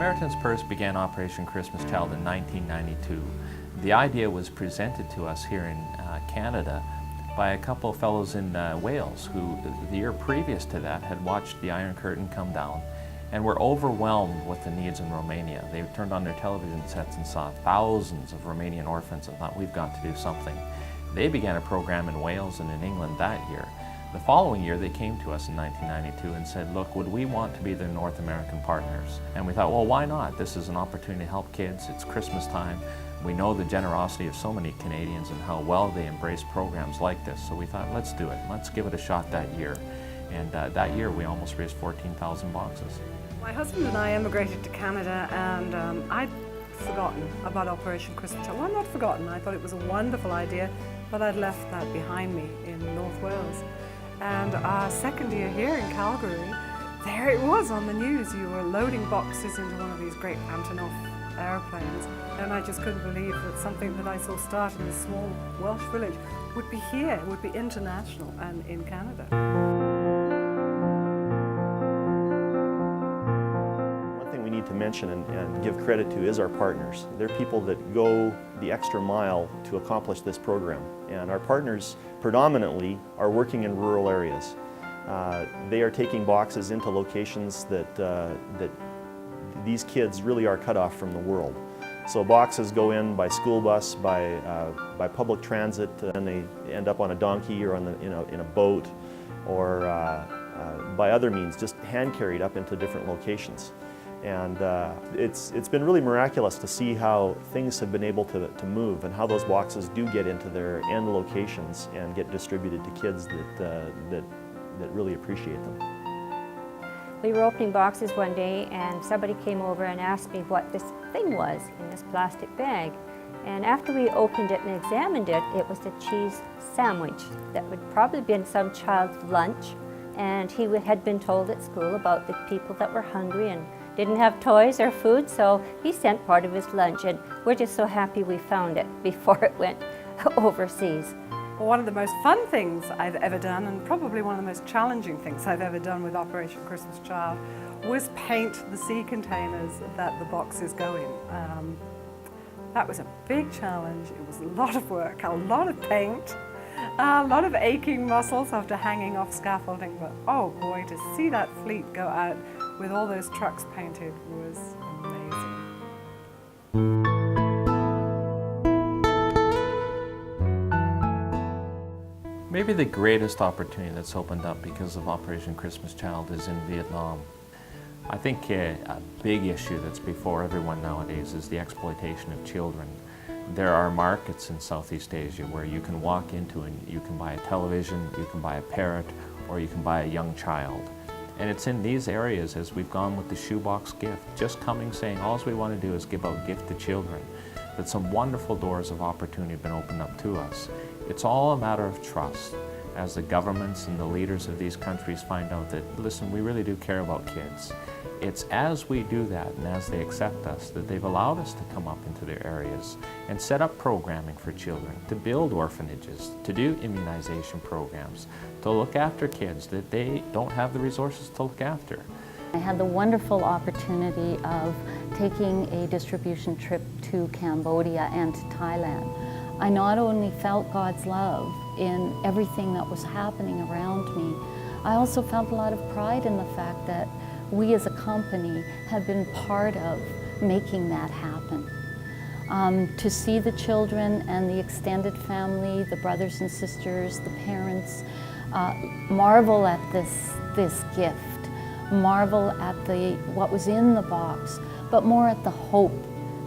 Samaritans Purse began Operation Christmas Child in 1992. The idea was presented to us here in Canada by a couple of fellows in Wales who, the year previous to that, had watched the Iron Curtain come down and were overwhelmed with the needs in Romania. They turned on their television sets and saw thousands of Romanian orphans and thought, we've got to do something. They began a program in Wales and in England that year. The following year, they came to us in 1992 and said, look, would we want to be their North American partners? And we thought, well, why not? This is an opportunity to help kids. It's Christmas time. We know the generosity of so many Canadians and how well they embrace programs like this. So we thought, let's do it. Let's give it a shot that year. And that year, we almost raised 14,000 boxes. My husband and I emigrated to Canada, and I'd forgotten about Operation Christmas Child. Well, not forgotten. I thought it was a wonderful idea, but I'd left that behind me in North Wales. And our second year here in Calgary, there it was on the news. You were loading boxes into one of these great Antonov airplanes, and I just couldn't believe that something that I saw start in this small Welsh village would be here, would be international and in Canada. One thing we need to mention and give credit to is our partners. They're people that go the extra mile to accomplish this program. And our partners predominantly are working in rural areas. They are taking boxes into locations that these kids really are cut off from the world. So boxes go in by school bus, by public transit, and they end up on a donkey or on in a boat, or by other means, just hand carried up into different locations. And it's been really miraculous to see how things have been able to move and how those boxes do get into their end locations and get distributed to kids that really appreciate them. We were opening boxes one day and somebody came over and asked me what this thing was in this plastic bag. And after we opened it and examined it, it was a cheese sandwich that would probably been some child's lunch. And he had been told at school about the people that were hungry and didn't have toys or food, so he sent part of his lunch, and we're just so happy we found it before it went overseas. Well, one of the most fun things I've ever done, and probably one of the most challenging things I've ever done with Operation Christmas Child, was paint the sea containers that the boxes go in. That was a big challenge. It was a lot of work, a lot of paint, a lot of aching muscles after hanging off scaffolding, but oh boy, to see that fleet go out with all those trucks painted was amazing. Maybe the greatest opportunity that's opened up because of Operation Christmas Child is in Vietnam. I think a big issue that's before everyone nowadays is the exploitation of children. There are markets in Southeast Asia where you can walk into and you can buy a television, you can buy a parrot, or you can buy a young child. And it's in these areas, as we've gone with the shoebox gift, just coming saying all we want to do is give out gift to children, that some wonderful doors of opportunity have been opened up to us. It's all a matter of trust. As the governments and the leaders of these countries find out that, listen, we really do care about kids. It's as we do that and as they accept us that they've allowed us to come up into their areas and set up programming for children, to build orphanages, to do immunization programs, to look after kids that they don't have the resources to look after. I had the wonderful opportunity of taking a distribution trip to Cambodia and to Thailand. I not only felt God's love in everything that was happening around me, I also felt a lot of pride in the fact that we as a company have been part of making that happen. To see the children and the extended family, the brothers and sisters, the parents, marvel at this gift, marvel at what was in the box, but more at the hope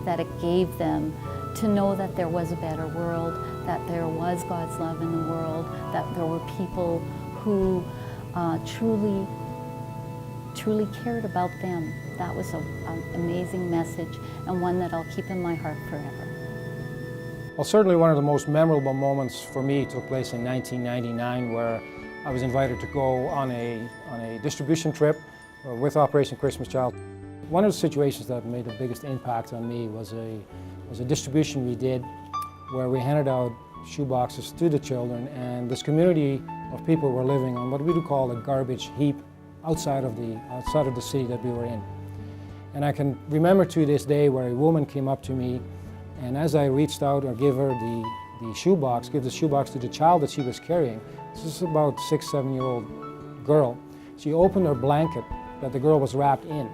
that it gave them to know that there was a better world, that there was God's love in the world, that there were people who truly cared about them. That was an amazing message and one that I'll keep in my heart forever. Well, certainly one of the most memorable moments for me took place in 1999, where I was invited to go on a distribution trip with Operation Christmas Child. One of the situations that made the biggest impact on me was a distribution we did where we handed out shoeboxes to the children, and this community of people were living on what we do call a garbage heap outside of the city that we were in. And I can remember to this day where a woman came up to me, and as I reached out or gave her the shoebox, give the shoebox to the child that she was carrying, this is about 6, 7-year-old girl, she opened her blanket that the girl was wrapped in.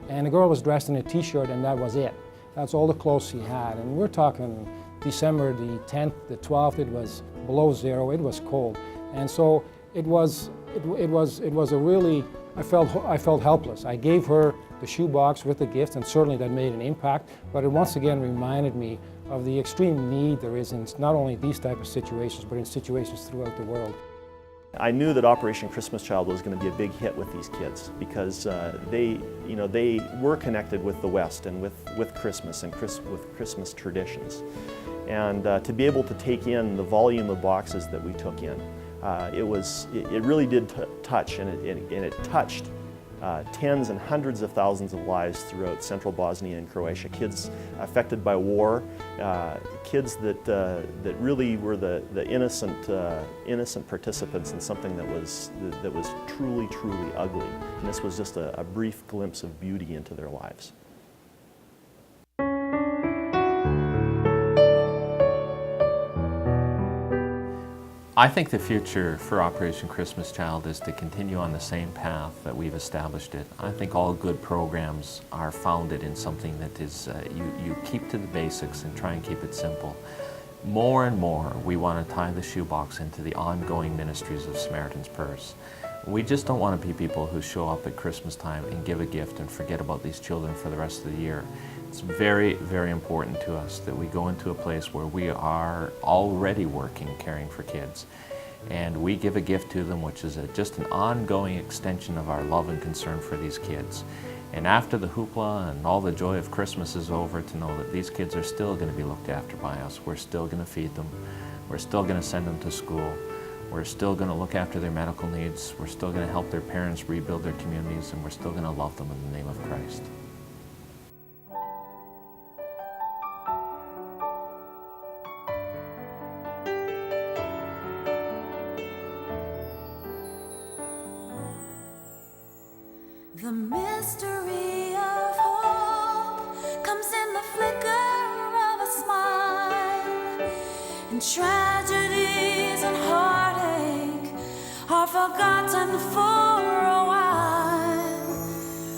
And the girl was dressed in a t-shirt, and that was it. That's all the clothes she had. And we're talking December the 10th, the 12th, it was below zero, it was cold. And so it was a really, I felt helpless. I gave her the shoebox with the gift, and certainly that made an impact, but it once again reminded me of the extreme need there is in not only these type of situations, but in situations throughout the world. I knew that Operation Christmas Child was going to be a big hit with these kids because they were connected with the West and with Christmas and with Christmas traditions. And to be able to take in the volume of boxes that we took in, it really did touch, and it touched tens and hundreds of thousands of lives throughout central Bosnia and Croatia. Kids affected by war, kids that really were the innocent participants in something that was truly ugly. And this was just a brief glimpse of beauty into their lives. I think the future for Operation Christmas Child is to continue on the same path that we've established it. I think all good programs are founded in something that is, you keep to the basics and try and keep it simple. More and more, we want to tie the shoebox into the ongoing ministries of Samaritans Purse. We just don't want to be people who show up at Christmas time and give a gift and forget about these children for the rest of the year. It's very, very important to us that we go into a place where we are already working, caring for kids, and we give a gift to them, which is just an ongoing extension of our love and concern for these kids. And after the hoopla and all the joy of Christmas is over, to know that these kids are still going to be looked after by us. We're still going to feed them. We're still going to send them to school. We're still going to look after their medical needs. We're still going to help their parents rebuild their communities, and we're still going to love them in the name of Christ. The mystery of hope comes in the flicker of a smile, and tragedies and heartache are forgotten for a while.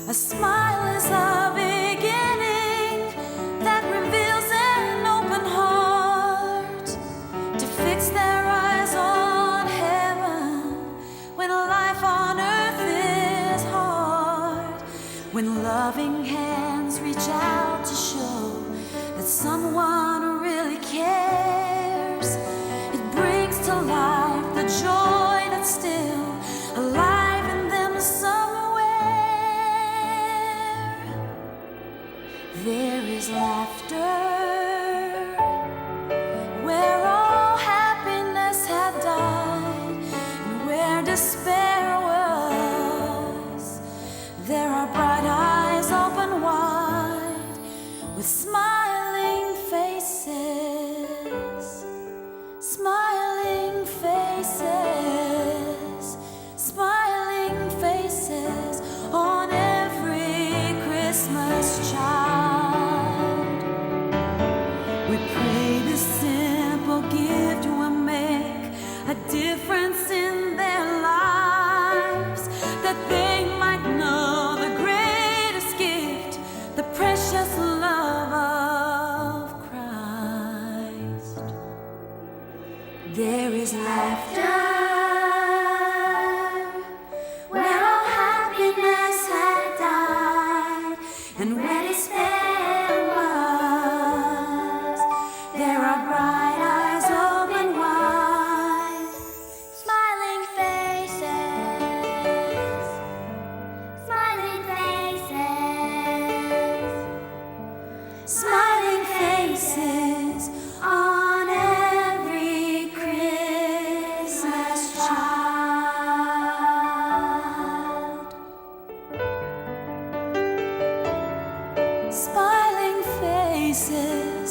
A smile is a beginning that reveals an open heart to fix their eyes on heaven when life on earth is hard. When loving hands reach out to show that someone really cares, it brings to life the joy that's still alive in them somewhere. There is laughter where all happiness had died, and where despair was, there are bright eyes open wide with smiling faces, smiling faces, smiling faces on every Christmas child. We pray this simple gift will make a difference in their lives, that they might know the greatest gift, the precious love of Christ. There is laughter where all happiness had died, and where despair was, there are bright eyes open wide, smiling faces, smiling faces, smiling faces on every Christmas child. Smiling faces